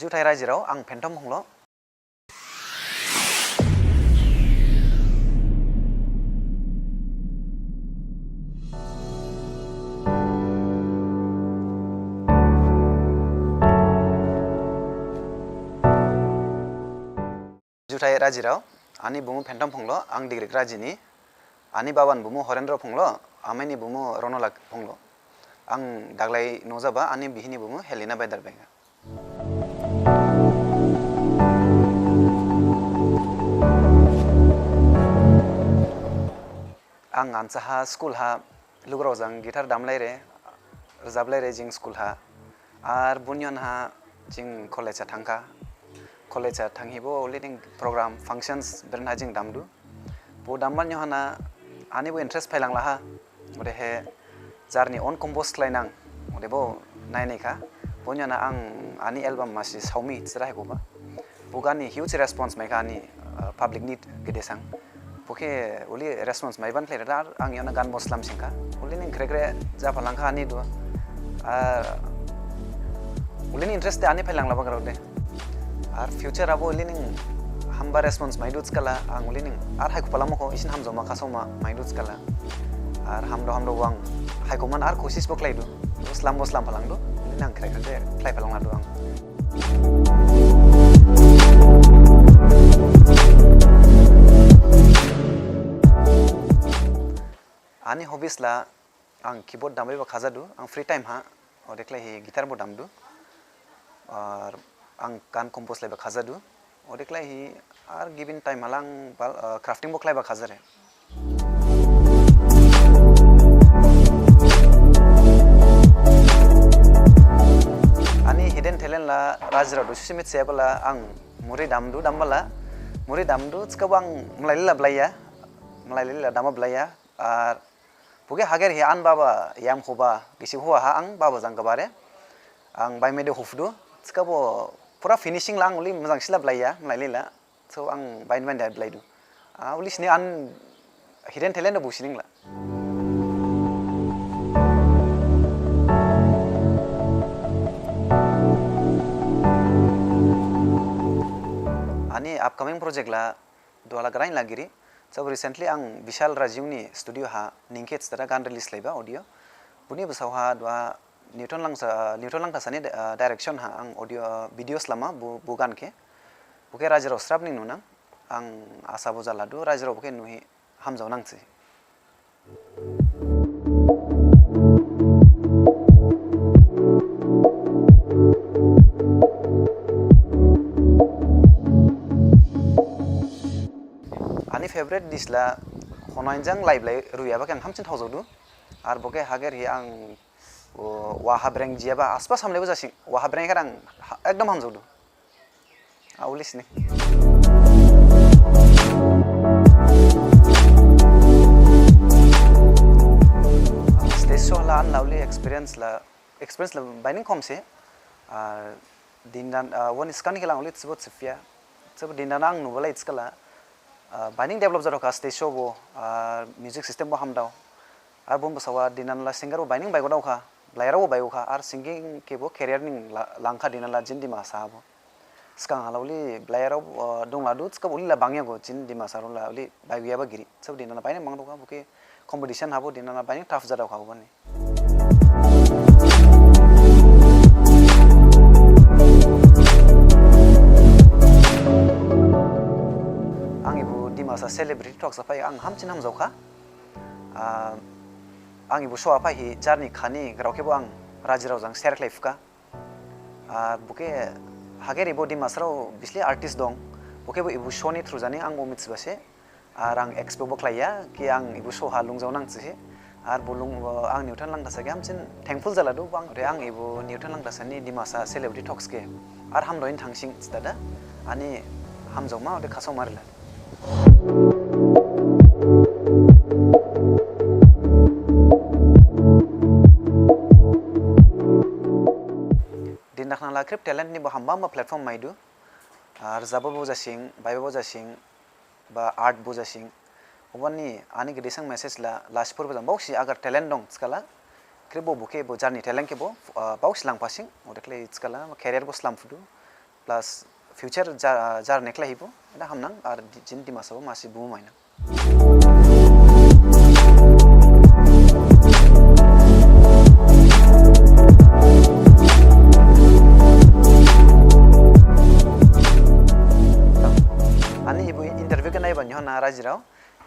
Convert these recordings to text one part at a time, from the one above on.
जुथाइ रायजोआव आं फेन्टम हंल' जुथाइ रायजोआव आनि बुमु फेन्टम हंल' आं डिग्रिक राजिनि आनि बाबान बुमु हरेन्द्र फंल' आमाइनि बुमु रनला फंल' आं दाग्लाय न' जाबा आनि बिहिनि बुमु हेलिना बायदारबायगा आं आनसाहा स्कुल हा लुग्रावजों गिटार दामलाय रे रोजाबलाय रे जिं स्कुल हा आर बुनियन हा जिं कलेजा थांखा कलेजा थांहिबो लिडिंग प्रग्राम फांशन्स बेरना जिं दामदु बो दामबान यहाना आनिबो इंट्रेस्ट फायलांला हा ओरे हे जारनि अन कम्पोज लायनां ओरेबो नायनायखा बुनियना आं आनि एल्बाम मासि सावमी चिरायगोबा बुगानि हिउज रेस्पॉन्स मायका आनि पब्लिक नीड गेदेसां ओके उली रेस्पॉन्स मायबान प्लेयर आं याना गान मस्लाम सिंखा उली निं क्रेक्रे जाफालांखा आनि दु उली नि इंट्रेस्ट आनि फायलांला बागाराव दे आर फ्यूचर आबो उली निं हामबा रेस्पॉन्स मायदुच कला आं उली निं आर हायको पालामखो इसिन हामजो मा खासौमा मायदुच कला आर हामदो आं हायकोमान आर कोशिश बखलायदु स्लाम फालांदु उली नां क्रेक्रे दे फ्लाय फालांना दु आं आनि हॉबीज ला आं कीबोर्ड दामबायबो खाजादु आं फ्री टाइम हा ओदेख्लाय हि गिटार बो दामदु और आं गान कम्पोज लायबा खाजादु ओदेख्लाय हि आर गिवन टाइम हाला आं क्राफ्टिंग बो खालायबा खाजारे आनि हिडन टैलेंट ला राजराव दुसि मिथियाबला आं मुरि दामबाला मुरि दामदु चकाबो आं मलायलिला दामा ब्लाया आर बुगे हागेर हि आन बाबा याम खोबा गिसि हुआ हा आं बाबा जांगबारे आं बाय मेदे हुफदु चकाबो पूरा फिनिशिंग ला आं उली मोजां सिला ब्लाया मलायलिला सो आं बायन बायन ब्लायदु उली सिनि आन हिडन टैलेंट बुसिनिंला आनि अपकमिंग प्रोजेक्ट ला दुआला ग्राइन लागिरि सब रिसेंटली आं विशाल राजीवनी स्टूडियो हा निंकेट्स तरा गान रिलीज लायबा ऑडियो बुनि बसाव हा दुआ न्यूटन लांथासानि डायरेक्शन हा आं ऑडियो वीडियोस लामा बु गान के बुके राजराव स्राबनि नुना आं आशा बुजा लादु राजराव बुके नुहि हामजाव नांसै आनि फेवरेट डिश ला हनायजों लाइब्लाय रुयाबा आं हामसिन थावजोदु आर बके हागेर हि आं वाहा ब्रें जियाबा आसपा सामलायबो जासिं वाहा ब्रें आं एकदम हामजोदु आवलिसनि स्टेज शो ला लावली एक्सपीरियंस ला बाइनिंग खमसे दिनदान वन स्कान के लांगली सब सफिया सब दिनदान आं नुबला इट्सकला बाइनिंग डेवलप जादों स्टेज शो बो म्यूजिक सिस्टम बो हामदाव आर बुम बसावा दिनान ला सिंगर बो बाइनिंग बाइगो दावखा ब्लायराव बाइगोखा आर सिंगिंग के बो कैरियर निं लांखा दिनान ला जिन दिमा साबो स्कां हालावली ब्लायराव दंलादु चका उली ला बांगियागो जिन दिमा सारुला उली बाइगयाबा गिरि सब दिनान ला बाइनिंग मांगदोखा बुके कंपटीशन हाबो दिनान ला बाइनिंग टाफ जादावखा बनि दिमासा सेलिब्रिटी टक्स फाय आं हामसिन हामजावखा आंनि बुसवा फाय हि जारनि खानि ग्रावकेबो आं राजिरावजों शेयर खालायफुका बुके हागेर इबो दिमासराव बिस्लि आर्टिस्ट दं बुकेबो इबु शोनि थ्रु जानि आंबो मिथिबासे आर आं एक्सपेक्टबो खालाया कि आं इबु शो हा लुंजाव नांसि आर बुलुं आं न्यूटन लांदासा के हामसिन थैंकफुल जालादु आं इबु न्यूटन लांदासानि दिमासा सेलिब्रिटी टक्स के आर हामदोइन थांसिं दादा आनि हामजावमा अदे खासाव मारिला दिनदाखना क्रिप टैलेंट नि हामबा प्लेटफॉर्म माइदु आर जाबो बुजासिं बायबो बुजासिं बा आर्ट बुजासिं अबानि आनि गेदेसां मेसेज लासिफोर बजां बावसि अगर टैलेंट दं स्काला क्रिप बो बुके बो जारनि टैलेंट के बो बावसि लांफासिं ओदेख्ले स्काला कैरियर बो स्लाम फुदु प्लास फ्यूचर जार नेक्ला हिबो दा हमनां आर जिन दिमासाव मासि बुमो माइना ani hibu interview ke naiba nyohna rajiraw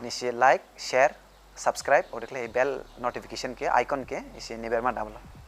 nishi like share subscribe और बेल नोटिफिकेशन के आइकन के इसे निबेरमा दामला